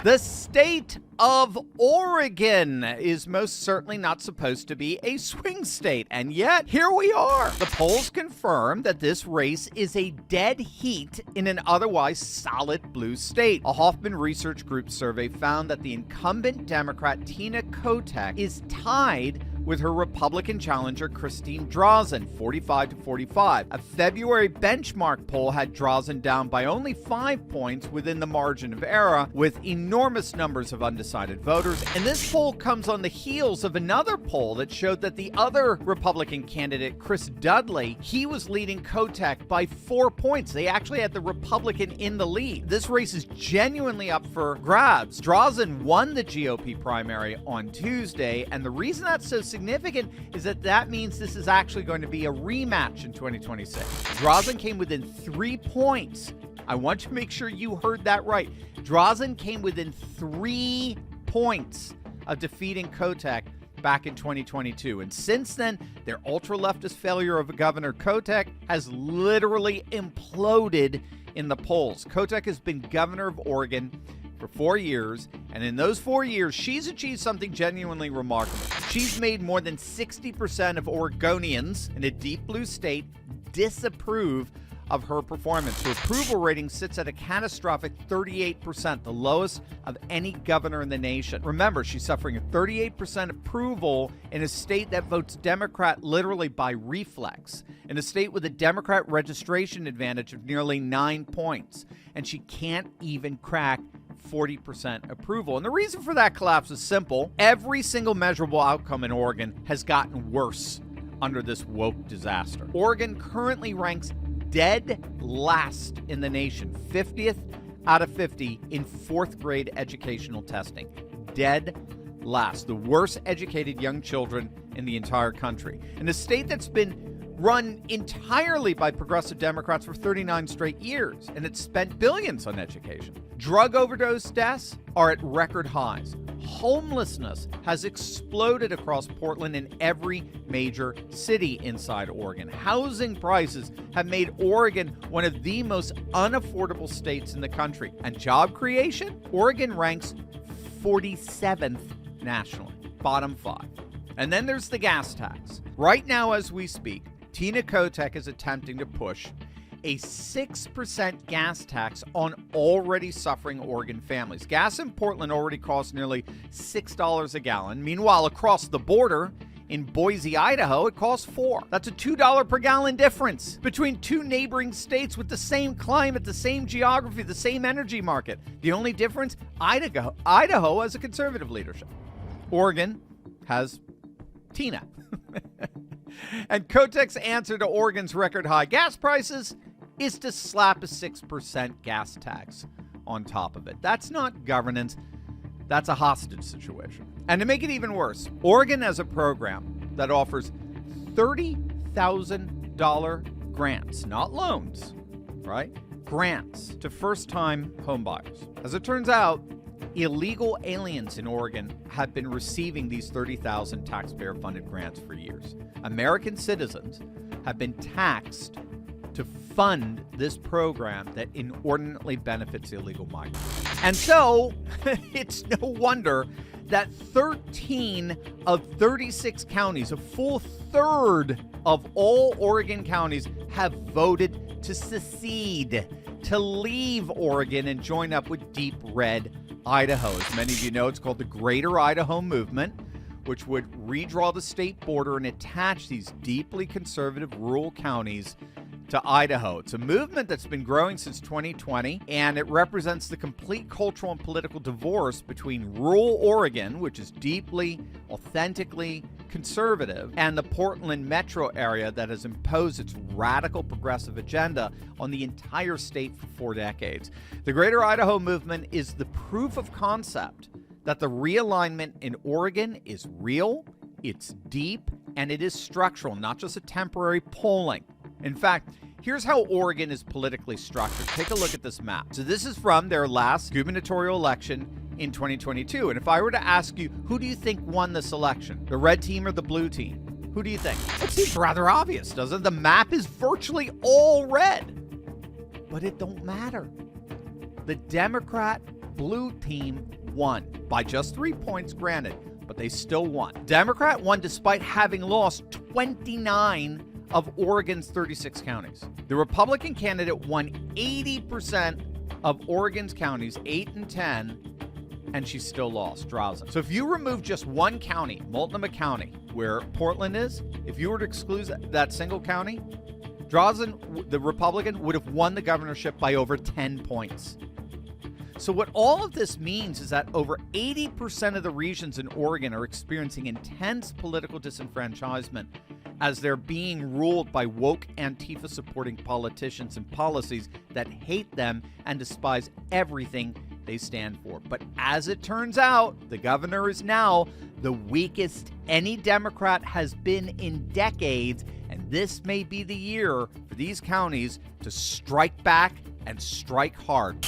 The state of Oregon is most certainly not supposed to be a swing state, and yet here we are. The polls confirm that this race is a dead heat in an otherwise solid blue state. A Hoffman Research Group survey found that the incumbent Democrat Tina Kotek is tied with her Republican challenger Christine Drazen, 45-45. A February benchmark poll had Drazen down by only 5 points within the margin of error, with enormous numbers of undecided voters. And this poll comes on the heels of another poll that showed that the other Republican candidate, Chris Dudley, he was leading Kotek by 4 points. They actually had the Republican in the lead. This race is genuinely up for grabs. Drazen won the GOP primary on Tuesday, and the reason that's so significant is that means this is actually going to be a rematch in 2026. Drazen came within 3 points. I want to make sure you heard that right. Drazen came within 3 points of defeating Kotek back in 2022. And since then, their ultra-leftist failure of Governor Kotek has literally imploded in the polls. Kotek has been governor of Oregon for 4 years, and in those 4 years, she's achieved something genuinely remarkable. She's made more than 60% of Oregonians in a deep blue state disapprove of her performance. Her approval rating sits at a catastrophic 38%, the lowest of any governor in the nation. Remember, she's suffering a 38% approval in a state that votes Democrat literally by reflex, in a state with a Democrat registration advantage of nearly 9 points, and she can't even crack 40% approval. And the reason for that collapse is simple. Every single measurable outcome in Oregon has gotten worse under this woke disaster. Oregon currently ranks dead last in the nation, 50th out of 50 in 4th grade educational testing. Dead last. The worst educated young children in the entire country. In a state that's been run entirely by progressive Democrats for 39 straight years, and it's spent billions on education. Drug overdose deaths are at record highs. Homelessness has exploded across Portland and every major city inside Oregon. Housing prices have made Oregon one of the most unaffordable states in the country. And job creation, Oregon ranks 47th nationally, bottom 5. And then there's the gas tax. Right now, as we speak, Tina Kotek is attempting to push a 6% gas tax on already suffering Oregon families. Gas in Portland already costs nearly $6 a gallon. Meanwhile, across the border in Boise, Idaho, it costs $4. That's a $2 per gallon difference between two neighboring states with the same climate, the same geography, the same energy market. The only difference, Idaho has a conservative leadership. Oregon has Tina. And Kotek's answer to Oregon's record high gas prices is to slap a 6% gas tax on top of it. That's not governance. That's a hostage situation. And to make it even worse, Oregon has a program that offers $30,000 grants, not loans, right? Grants to first-time homebuyers. As it turns out, illegal aliens in Oregon have been receiving these $30,000 taxpayer-funded grants for years. American citizens have been taxed to fund this program that inordinately benefits illegal migrants. And so, it's no wonder that 13 of 36 counties, a full third of all Oregon counties, have voted to secede, to leave Oregon and join up with deep red Idaho. As many of you know, it's called the Greater Idaho Movement, which would redraw the state border and attach these deeply conservative rural counties to Idaho. It's a movement that's been growing since 2020, and it represents the complete cultural and political divorce between rural Oregon, which is deeply, authentically conservative, and the Portland metro area that has imposed its radical progressive agenda on the entire state for 4 decades. The Greater Idaho Movement is the proof of concept that the realignment in Oregon is real, it's deep, and it is structural, not just a temporary polling. In fact, here's how Oregon is politically structured. Take a look at this map. So this is from their last gubernatorial election in 2022. And if I were to ask you, who do you think won this election? The red team or the blue team? Who do you think? It seems rather obvious, doesn't it? The map is virtually all red. But it don't matter. The Democrat blue team won by just 3 points, granted, but they still won. Democrat won despite having lost 29 of Oregon's 36 counties. The Republican candidate won 80% of Oregon's counties, 8 and 10, and she still lost, Drazen. So if you remove just one county, Multnomah County, where Portland is, if you were to exclude that single county, Drazen, the Republican, would have won the governorship by over 10 points. So what all of this means is that over 80% of the regions in Oregon are experiencing intense political disenfranchisement as they're being ruled by woke Antifa-supporting politicians and policies that hate them and despise everything they stand for. But as it turns out, the governor is now the weakest any Democrat has been in decades, and this may be the year for these counties to strike back and strike hard.